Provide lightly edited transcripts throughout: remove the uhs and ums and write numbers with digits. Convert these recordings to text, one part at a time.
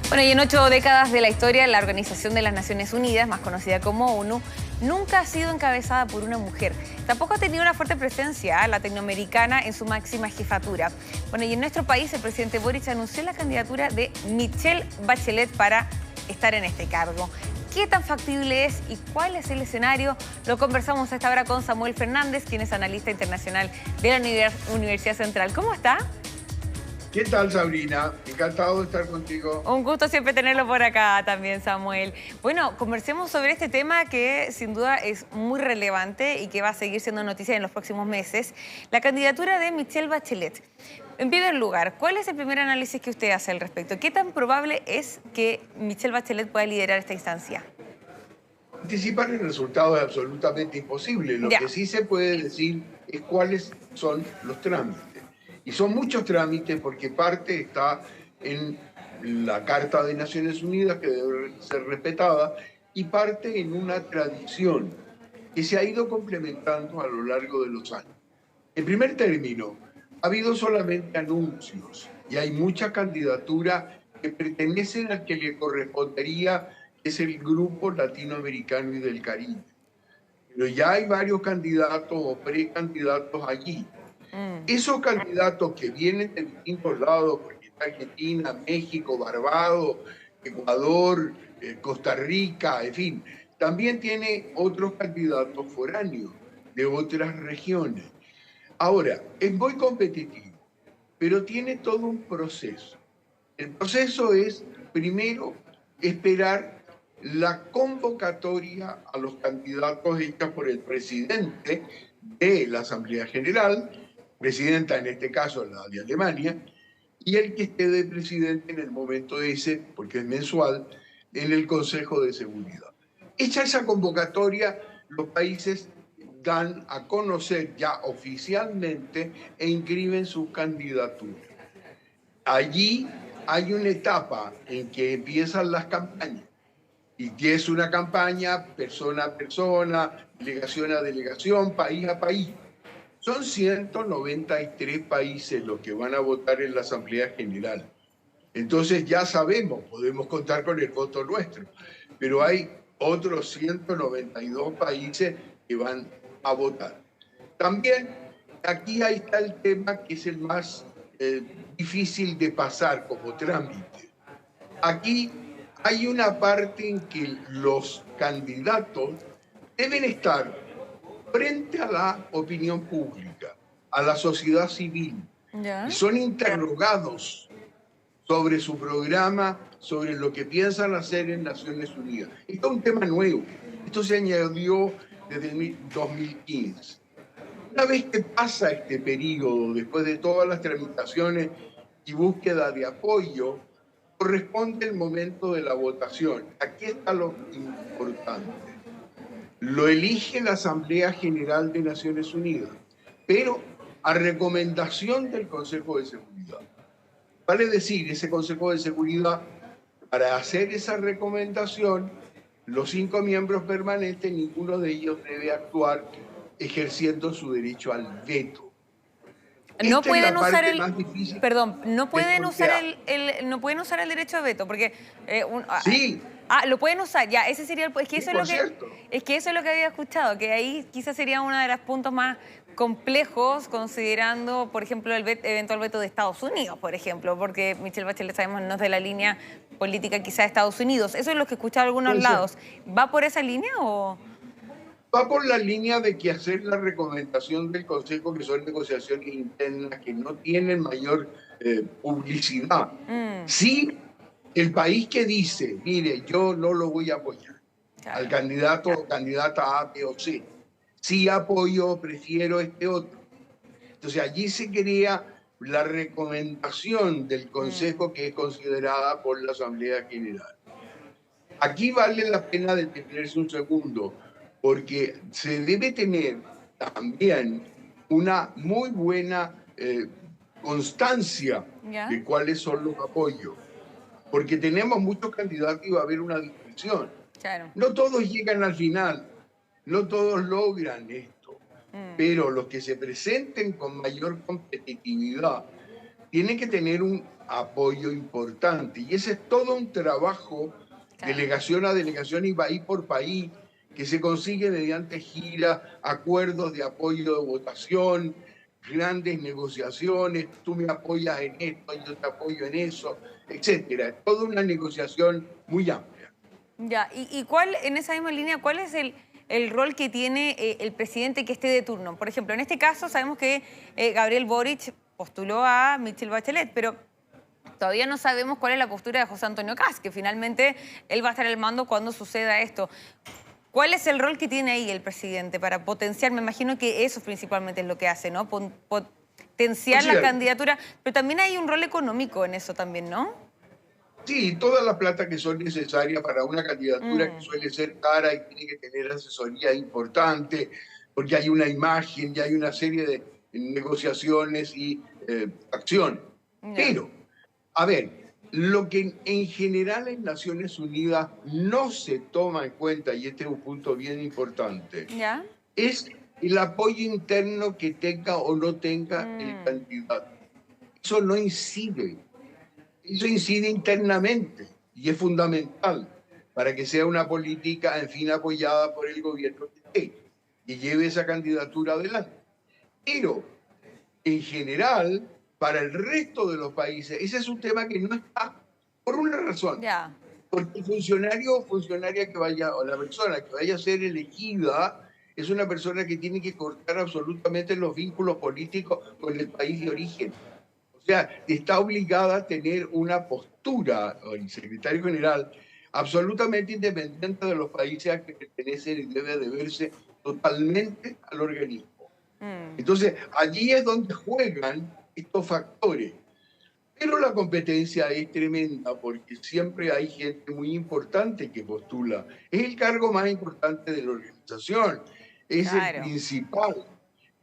Bueno, y en 8 décadas de la historia, la Organización de las Naciones Unidas, más conocida como ONU, nunca ha sido encabezada por una mujer. Tampoco ha tenido una fuerte presencia latinoamericana en su máxima jefatura. Bueno, y en nuestro país, el presidente Boric anunció la candidatura de Michelle Bachelet para estar en este cargo. ¿Qué tan factible es y cuál es el escenario? Lo conversamos a esta hora con Samuel Fernández, quien es analista internacional de la Universidad Central. ¿Cómo está? ¿Qué tal, Sabrina? Encantado de estar contigo. Un gusto siempre tenerlo por acá también, Samuel. Bueno, conversemos sobre este tema que sin duda es muy relevante y que va a seguir siendo noticia en los próximos meses. La candidatura de Michelle Bachelet. En primer lugar, ¿cuál es el primer análisis que usted hace al respecto? ¿Qué tan probable es que Michelle Bachelet pueda liderar esta instancia? Anticipar el resultado es absolutamente imposible. Lo que sí se puede decir es cuáles son los trámites. Y son muchos trámites porque parte está en la Carta de Naciones Unidas, que debe ser respetada, y parte en una tradición que se ha ido complementando a lo largo de los años. En primer término, ha habido solamente anuncios y hay mucha candidatura que pertenecen al que le correspondería, que es el Grupo Latinoamericano y del Caribe. Pero ya hay varios candidatos o precandidatos allí. Esos candidatos que vienen de distintos lados, porque está Argentina, México, Barbados, Ecuador, Costa Rica, en fin, también tiene otros candidatos foráneos de otras regiones. Ahora, es muy competitivo, pero tiene todo un proceso. El proceso es, primero, esperar la convocatoria a los candidatos hecha por el presidente de la Asamblea General, presidenta en este caso la de Alemania, y el que esté de presidente en el momento ese, porque es mensual, en el Consejo de Seguridad. Hecha esa convocatoria, los países dan a conocer ya oficialmente e inscriben sus candidaturas. Allí hay una etapa en que empiezan las campañas, y que es una campaña persona a persona, delegación a delegación, país a país. Son 193 países los que van a votar en la Asamblea General. Entonces ya sabemos, podemos contar con el voto nuestro, pero hay otros 192 países que van a votar. También aquí ahí está el tema que es el más difícil de pasar como trámite. Aquí hay una parte en que los candidatos deben estar frente a la opinión pública, a la sociedad civil, y son interrogados sobre su programa, sobre lo que piensan hacer en Naciones Unidas. Esto es un tema nuevo. Esto se añadió desde el 2015. Una vez que pasa este periodo, después de todas las tramitaciones y búsqueda de apoyo, corresponde el momento de la votación. Aquí está lo importante. Lo elige la Asamblea General de Naciones Unidas, pero a recomendación del Consejo de Seguridad. Vale decir, ese Consejo de Seguridad, para hacer esa recomendación, los 5 miembros permanentes, ninguno de ellos debe actuar ejerciendo su derecho al veto. No pueden usar el, no pueden usar el derecho a veto, porque sí. Lo pueden usar, ya, ese sería es que eso sí, es que eso es lo que había escuchado, que ahí quizás sería uno de los puntos más complejos, considerando, por ejemplo, el eventual veto de Estados Unidos, por ejemplo, porque Michelle Bachelet, sabemos, no es de la línea política quizás de Estados Unidos. Eso es lo que he escuchado en algunos lados. ¿Va por esa línea o...? Va por la línea de que hacer la recomendación del Consejo, que son negociaciones internas que no tienen mayor publicidad. Sí, el país que dice, mire, yo no lo voy a apoyar al candidato o candidata A, B o C. Sí apoyo, prefiero este otro. Entonces allí se crea la recomendación del Consejo que es considerada por la Asamblea General. Aquí vale la pena detenerse un segundo, porque se debe tener también una muy buena constancia de cuáles son los apoyos. Porque tenemos muchos candidatos y va a haber una discusión. No todos llegan al final, no todos logran esto, pero los que se presenten con mayor competitividad tienen que tener apoyo importante. Y ese es todo un trabajo, delegación a delegación y país por país, que se consigue mediante giras, acuerdos de apoyo de votación, grandes negociaciones, tú me apoyas en esto, yo te apoyo en eso, etcétera. Toda una negociación muy amplia. Ya, ¿y cuál, en esa misma línea, cuál es el rol que tiene el presidente que esté de turno? Por ejemplo, en este caso sabemos que Gabriel Boric postuló a Michelle Bachelet, pero todavía no sabemos cuál es la postura de José Antonio Kast, que finalmente él va a estar al mando cuando suceda esto. ¿Cuál es el rol que tiene ahí el presidente para potenciar? Me imagino que eso principalmente es lo que hace, ¿no? Potenciar la candidatura, pero también hay un rol económico en eso también, ¿no? Sí, toda la plata que son necesarias para una candidatura que suele ser cara y tiene que tener asesoría importante, porque hay una imagen y hay una serie de negociaciones y acciones. Pero, a ver, lo que en general en Naciones Unidas no se toma en cuenta, y este es un punto bien importante, es el apoyo interno que tenga o no tenga el candidato. Eso no incide. Eso incide internamente y es fundamental para que sea una política, en fin, apoyada por el gobierno que lleve esa candidatura adelante. Pero, en general, para el resto de los países, ese es un tema que no está por una razón. Porque el funcionario o funcionaria que vaya, o la persona que vaya a ser elegida, es una persona que tiene que cortar absolutamente los vínculos políticos con el país de origen. O sea, está obligada a tener una postura, el secretario general, absolutamente independiente de los países a que pertenecen y debe deberse totalmente al organismo. Entonces, allí es donde juegan estos factores. Pero la competencia es tremenda porque siempre hay gente muy importante que postula. Es el cargo más importante de la organización, es el principal.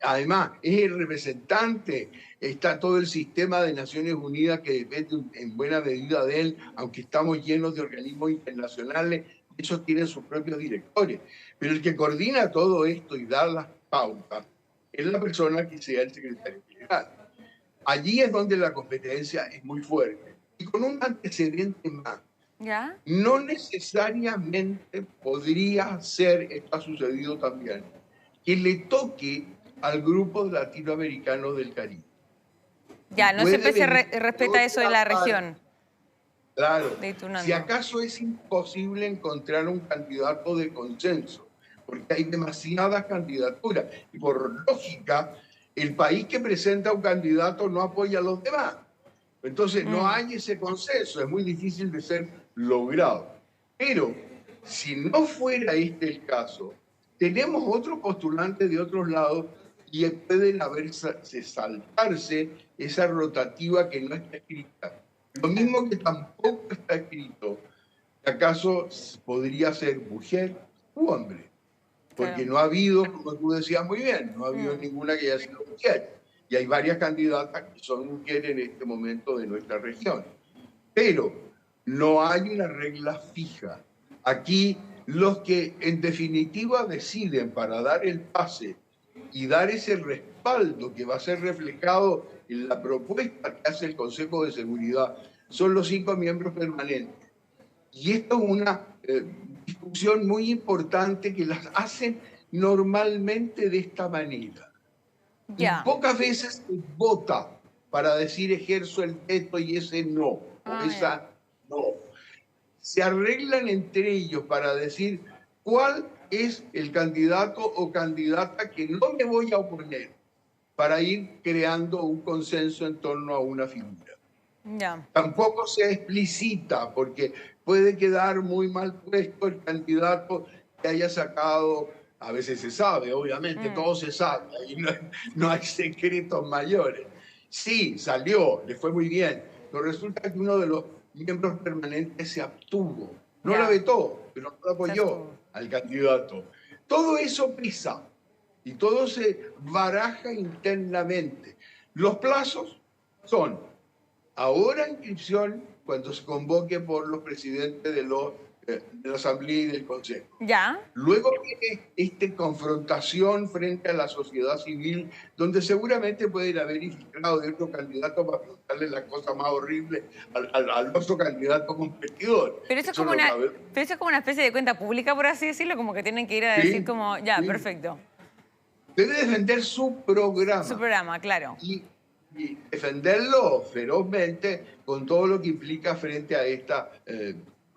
Además, es el representante, está todo el sistema de Naciones Unidas que depende en buena medida de él, aunque estamos llenos de organismos internacionales, ellos tienen sus propios directores. Pero el que coordina todo esto y da las pautas es la persona que sea el secretario general. Allí es donde la competencia es muy fuerte. Y con un antecedente más. No necesariamente podría ser, esto ha sucedido también, que le toque al grupo latinoamericano del Caribe. No siempre se respeta eso de la región. Claro. Si acaso es imposible encontrar un candidato de consenso, porque hay demasiadas candidaturas. Y por lógica, el país que presenta un candidato no apoya a los demás. Entonces no hay ese consenso, es muy difícil de ser logrado. Pero si no fuera este el tenemos otros postulantes de otros lados y pueden saltarse esa rotativa que no está escrita. Lo mismo que tampoco está escrito, ¿acaso podría ser mujer u hombre? Porque no ha habido, como tú decías muy bien, no ha habido ninguna que haya sido mujer. Y hay varias candidatas que son mujeres en este momento de nuestra región. Pero no hay una regla fija. Aquí los que en definitiva deciden para dar el pase y dar ese respaldo que va a ser reflejado en la propuesta que hace el Consejo de Seguridad son los 5 miembros permanentes. Y esto es una discusión muy importante que las hacen normalmente de esta manera. Y pocas veces se vota para decir ejerzo el veto y ese no, o esa no. Se arreglan entre ellos para decir cuál es el candidato o candidata que no me voy a oponer para ir creando un consenso en torno a una figura. Tampoco se explicita porque puede quedar muy mal puesto el candidato que haya sacado, a veces se sabe, obviamente, todo se sabe, y no hay secretos mayores. Sí, salió, le fue muy bien, pero resulta que uno de los miembros permanentes se abstuvo. No la vetó, pero no apoyó al candidato. Todo eso pesa y todo se baraja internamente. Los plazos son ahora inscripción cuando se convoque por los presidentes de los de la Asamblea y del Consejo. Ya. Luego viene esta confrontación frente a la sociedad civil, donde seguramente pueden haber infiltrado de otro candidato para preguntarle la cosa más horrible al otro candidato competidor. Pero eso es como una especie de cuenta pública, por así decirlo, como que tienen que ir a decir como, ya, sí, perfecto. Debe defender su programa. Su programa, claro. Y defenderlo ferozmente con todo lo que implica frente a esta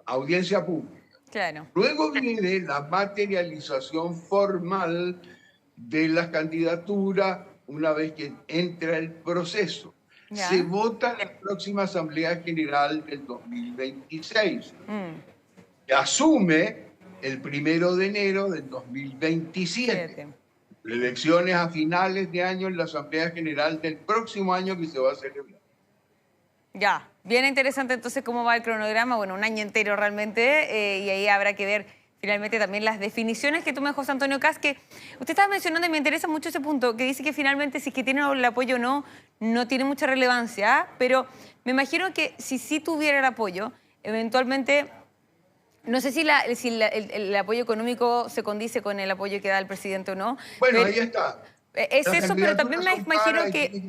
audiencia pública. Claro. Luego viene la materialización formal de las candidaturas una vez que entra el proceso. Ya. Se vota en la próxima Asamblea General del 2026. Que asume el 1 de enero del 2027. Elecciones a finales de año en la Asamblea General del próximo año que se va a celebrar. Ya, bien interesante entonces cómo va el cronograma, bueno, un año entero realmente, y ahí habrá que ver finalmente también las definiciones que tú me dejó José Antonio Kast, que usted estaba mencionando y me interesa mucho ese punto, que dice que finalmente si es que tiene el apoyo o no, no tiene mucha relevancia, pero me imagino que si sí tuviera el apoyo, eventualmente, no sé si el apoyo económico se condice con el apoyo que da el presidente o no. Bueno, ahí está. Es eso, pero también me imagino que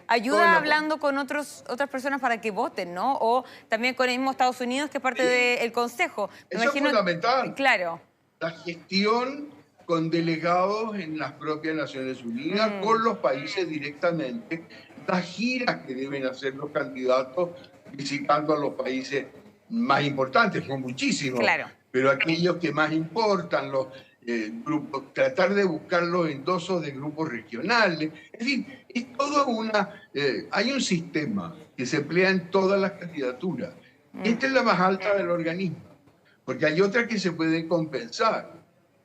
ayuda hablando con otras personas para que voten, ¿no? O también con el mismo Estados Unidos, que es parte del Consejo. Eso es fundamental. Claro. La gestión con delegados en las propias Naciones Unidas, con los países directamente, las giras que deben hacer los candidatos visitando a los países más importantes, son muchísimos, claro, pero aquellos que más importan, los grupos, tratar de buscar los endosos de grupos regionales, en fin, es toda hay un sistema que se emplea en todas las candidaturas. Esta es la más alta del organismo, porque hay otras que se pueden compensar.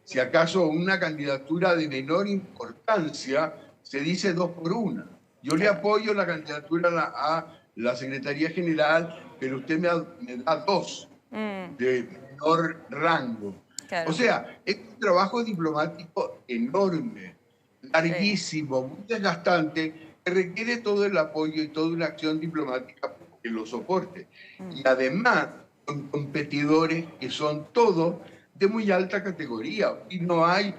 Si acaso una candidatura de menor importancia, se dice 2 por 1. Yo le apoyo la candidatura a la Secretaría General, pero usted me da 2 de menor rango. Claro. O sea, es un trabajo diplomático enorme, larguísimo, muy desgastante, que requiere todo el apoyo y toda una acción diplomática que lo soporte. Y además, con competidores que son todos de muy alta categoría. Y no hay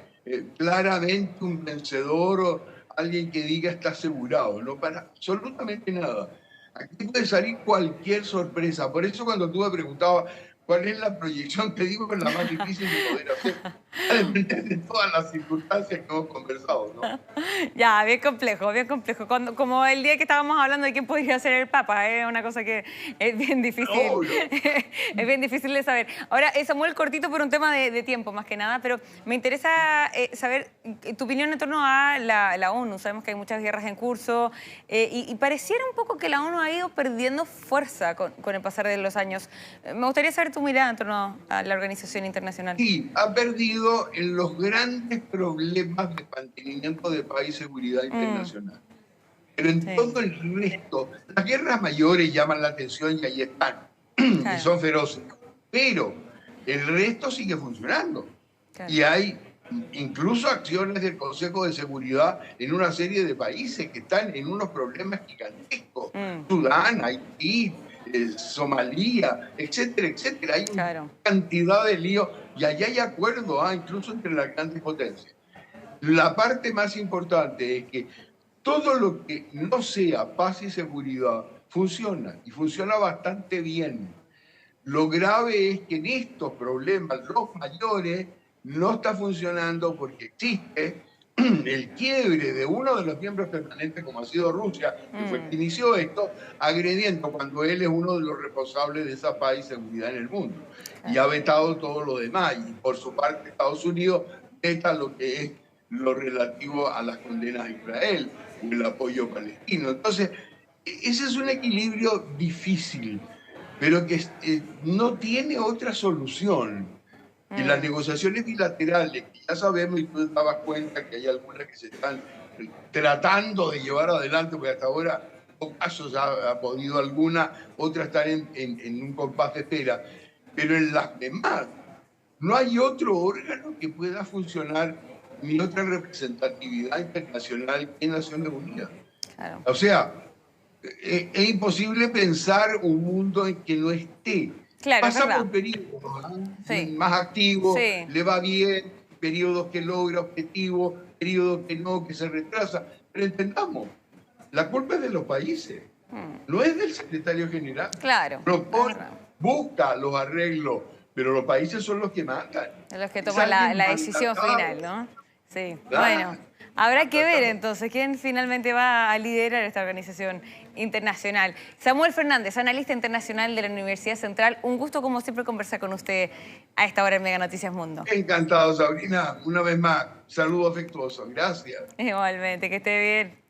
claramente un vencedor o alguien que diga está asegurado, no para absolutamente nada. Aquí puede salir cualquier sorpresa. Por eso cuando tú me preguntabas cuál es la proyección, te digo que es la más difícil de poder hacer. Depende de todas las circunstancias que hemos conversado, ¿no? Ya, bien complejo, bien complejo. Como el día que estábamos hablando de quién podría ser el Papa, es una cosa que es bien difícil. No. Es bien difícil de saber. Ahora, Samuel, cortito por un tema de tiempo, más que nada, pero me interesa saber tu opinión en torno a la ONU. Sabemos que hay muchas guerras en curso y pareciera un poco que la ONU ha ido perdiendo fuerza con el pasar de los años. Me gustaría saber tu mirada en torno a la organización internacional. Sí, ha perdido en los grandes problemas de mantenimiento de paz y seguridad internacional. Pero en todo el resto, las guerras mayores llaman la atención y ahí están, y son feroces. Pero el resto sigue funcionando. Claro. Y hay incluso acciones del Consejo de Seguridad en una serie de países que están en unos problemas gigantescos. Sudán, Haití, Somalia, etcétera, etcétera. Hay una cantidad de líos y allá hay acuerdos, incluso entre las grandes potencias. La parte más importante es que todo lo que no sea paz y seguridad funciona, y funciona bastante bien. Lo grave es que en estos problemas, los mayores, no está funcionando porque existe el quiebre de uno de los miembros permanentes, como ha sido Rusia, que fue el que inició esto, agrediendo cuando él es uno de los responsables de esa paz y seguridad en el mundo. Y ha vetado todo lo demás. Y por su parte, Estados Unidos veta lo que es lo relativo a las condenas a Israel, o el apoyo palestino. Entonces, ese es un equilibrio difícil, pero que no tiene otra solución. En las negociaciones bilaterales, que ya sabemos y tú te dabas cuenta que hay algunas que se están tratando de llevar adelante, porque hasta ahora, en casos ha podido alguna, otras están en un compás de espera, pero en las demás no hay otro órgano que pueda funcionar ni otra representatividad internacional que Naciones Unidas. Claro. O sea, es imposible pensar un mundo en que no esté Claro, es Pasa verdad. por periodos Sí. más activos, Sí. le va bien, periodos que logra objetivos, periodos que no, que se retrasa. Pero entendamos, la culpa es de los países, no es del secretario general. Claro, es Propone, verdad. busca los arreglos, pero los países son los que mandan. De los que Es toman alguien la decisión mandatado. final, ¿no? Sí. Claro. Bueno, habrá que ver entonces quién finalmente va a liderar esta organización internacional. Samuel Fernández, analista internacional de la Universidad Central. Un gusto, como siempre, conversar con usted a esta hora en Mega Noticias Mundo. Encantado, Sabrina. Una vez más, saludo afectuoso. Gracias. Igualmente, que esté bien.